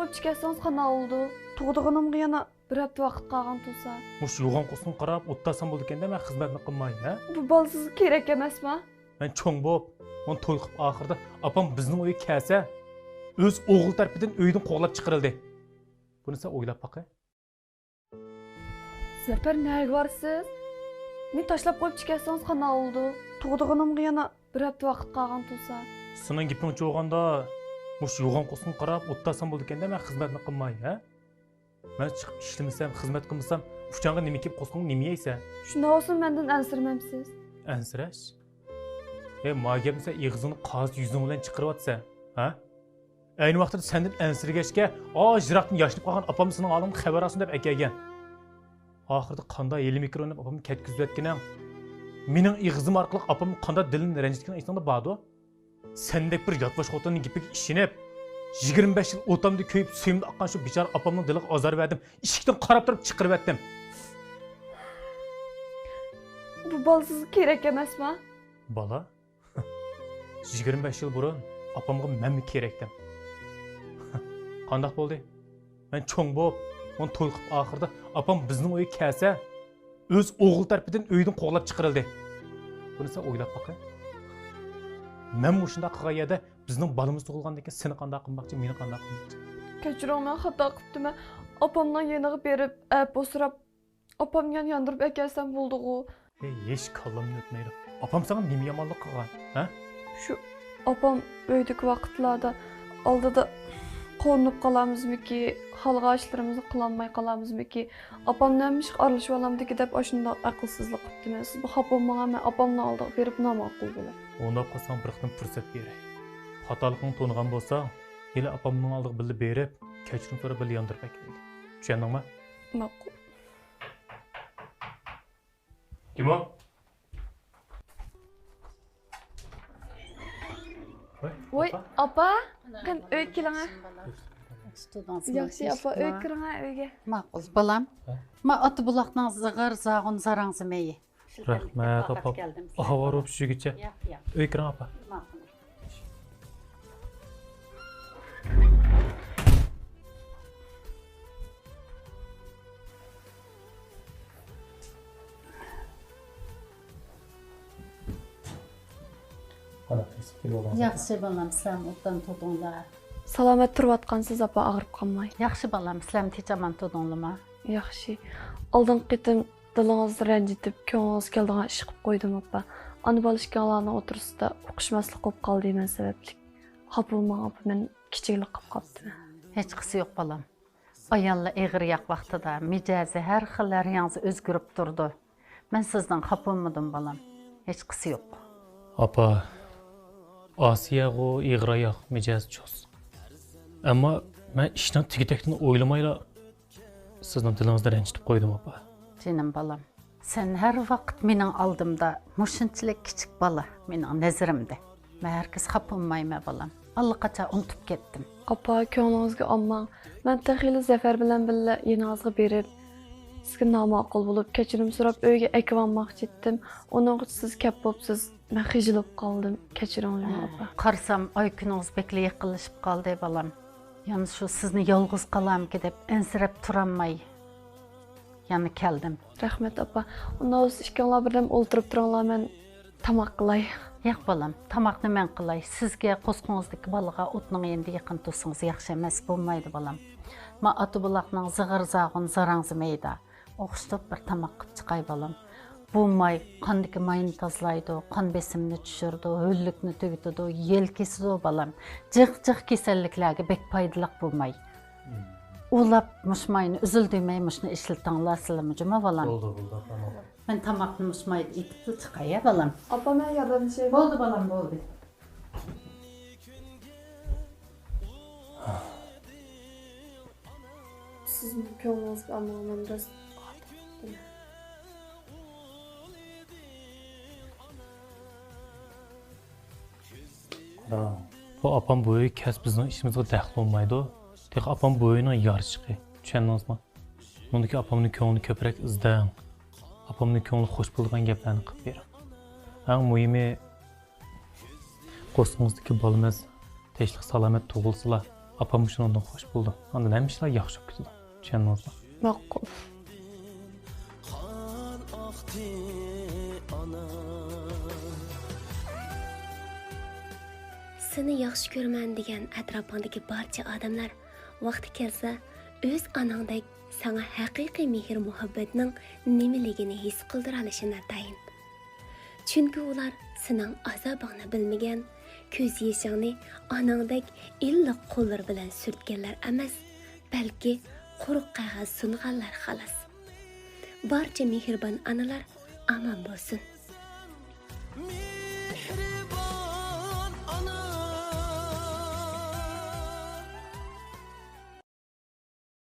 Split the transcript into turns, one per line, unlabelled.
qo'yib chiqarsangiz qana oldu. Tug'dig'inimga yana bir hafta vaqt qolgan tursa.
Mush yo'g'on qo'sqin qarab o'ttasam bo'ldi ekanda men xizmatni qilmay, ha?
Bu bol sizga kerak emasmi?
Men cho'ng bo'lib, men to'y qilib oxirida opam bizning uyga kelsa, o'z o'g'il tarafidan uydan qo'g'lab chiqarildi. Buni sen o'ylab boqay.
Zafar nega borsiz? Men tashlab qo'yib chiqarsangiz qana oldu. Tug'dig'inimga yana bir hafta vaqt qolgan tursa.
Sening gaping cho'g'anda mush yo'g'on qo'sqin qarab o'ttasam bo'ldi ekanda men xizmatni qilmay, ha? Men chiqib ishlamasam, xizmat qilmasam, uchanga nima kelib qo'sqin nima yeysa?
Shunda olsun mendan ansirmamsiz.
Ansirash? Magam sen ig'zini qoz yuzing bilan chiqaryapsa, ha? Ayni vaqtda sendan ansirgashga, jiroqdan yashnib qolgan opam sening oldingga xabar olsin deb kelgan. Oxirida qanday 50 mikronni opam ketkizayotganing, mening ig'zim orqali opam qanday dilini ranjitgan esingda bordi. Sendek bir yotbosh xotinning gapiga ishinib, 25 yil o'tamda ko'yib suyimda oqqan shu bechora opamning diliga azor berdim. Eshikdan qarab turib chiqarib etdim.
Bu bol sizga kerak emasmi?
Bola 25 yil burun opamga men kerakdim. Qanday bo'ldi? Men cho'ng bo'lib, men to'y qilib oxirida opam bizning uyga kelsa, o'z o'g'il tarafidan uydan qo'g'lab chiqarildi. Buni sen o'ylab boqay. Men shunday qilgan yerda bizning balamiz tug'ilgandan keyin seni qanday qilmoqchi, meni qanday qilmoqchi?
Kechiring, men xato qildim. Opamdan yeniga berib, o'sirab, opamga yondirib akarsam bo'ldi-ku.
Hech kallamni o'tmaydi. Opam sana nima yomonlik qilgan, ha?
Shu opam uydagi vaqtlarda oldida qo'rnib qolamizmiki, xalq ishlarimizni qilolmay qolamizmiki, opam namish aralashib olamdiki deb shunda aqlsizlik qildim. Siz bu opamga men opamni oldiga berib nomaqul bo'ladi.
O'ynab qolsam bir qism fursat beray. Xatolikni to'ngan bo'lsa, yana opamning oldiga bilib berib, kechirim so'rab bir yondirib akaylik. Tushundingmi?
Ma'qul.
Kim o?
Voy, opa, qani uyga keling. Yaxshi, opa, uyga kiring, uyga.
Ma'qul, bolam. Men Otabuloqning zig'ir zag'un zarangzimeyi.
Rahmat, opa. Havo urib tushigicha. Uyga kiring, opa.
Yaxshi bolam, sizlar o'tdan tudinglar.
Salomat turayotgansiz, opa, og'rib qolmay.
Yaxshi bolam, sizlar techaman tudinglarmi?
Yaxshi. Oldingi qitim dilingizni ranjitib, ko'nglingiz keldigan ish qilib qo'ydim, opa. Ana bo'lishganlarning o'tirisida o'qishmaslik bo'lib qoldi degan sababli. Xapolmang, opa, men kichiklik qilib qoldim.
Hech qisi yo'q bolam. Ayollar eg'ir yoq vaqtida mijozi har xillar yangi o'zgarib turdi. Men sizdan xapolmadim bolam. Hech qisi yo'q.
Opa, Asiyaga eg'ir yoq mijoz cho'z. Ammo men ishdan tigitakni o'ylamayla sizning dilingizni ranjitib qo'ydim, opa.
Canım balam, sen her vaqt mening oldimda mushunchalik kichik bola mening nazarimda. Men herkes xapolmayman balam. Allaqachon unutib ketdim.
Opa, ko'nglingizga olmang. Men taxili Zafar bilan birga yeningizga berib, sizga nomaqul bo'lib, kechirim so'rab uyga akvanmoqchi etdim. Uning uchun siz kap bo'libsiz. Men xijilib qoldim. Kechiring, opa.
Qarsam oy kuningiz bekli yaqinlashib qoldi balam. Yani şu sizni yolg'iz qolamki deb ansirab turolmay yana keldim.
Rahmat, opa. Unda o'z ikkinglar birdan o'ltirib turinglar, men tamoq qilay.
Yo'q balam, tamoqni men qilay. Sizga qo'sqingizdagi bolaga o'tning endi yaqin tursangiz yaxshi emas bo'lmaydi balam. Men Otabuloqning zig'ir zag'un zarangzimaydi. O'xshitib bir tamoq qilib chiqay balam. Bu may qandagi mayni tozlaydi, qon besimini tushirdi, ho'llikni tugitadi, yel kesidi balam. Jiq-jiq kasalliklarga bek foydali bu may. Ulab mushmayni üzüldüymey mushni ishlatinglar sizlarmi juma balam.
Bo'ldi, tamam.
Men tamoqni mushmayni etib chiqay balam.
Opa, men yordamlashay.
Bo'ldi balam, bo'ldi.
Sizning ko'nglingizni olmang, biraz
Bu opam bo'yi kasb bizning ishimizga daxl olmaydi. Tek opam bo'yining yarchiqi. Tushundingizmi? Bundaki opamning ko'nglini ko'proq izlang. Opamning ko'ngli xush bo'lgan gaplarni qilib bering. Eng muhimi qo'sqingizdagi bolamiz tinchlik salomat tug'ilsalar, Apam şundan hoş buldu. Ondan hem işler yaxşı gidiyor. Tushundingizmi?
Ma'qul.
Seni yaxshi ko'raman degan atrofingdagi barcha odamlar vaqti kelsa o'z onangdek sana haqiqiy mehr muhabbatning nimaligini his qildira olishi natayin. Chunki ular sening azobingni bilmagan, ko'z yeshingni onangdek illiq qo'llar bilan surtganlar emas, balki quruq qog'oz sunganlar xolos. Barcha mehribon onalar aman bo'lsin.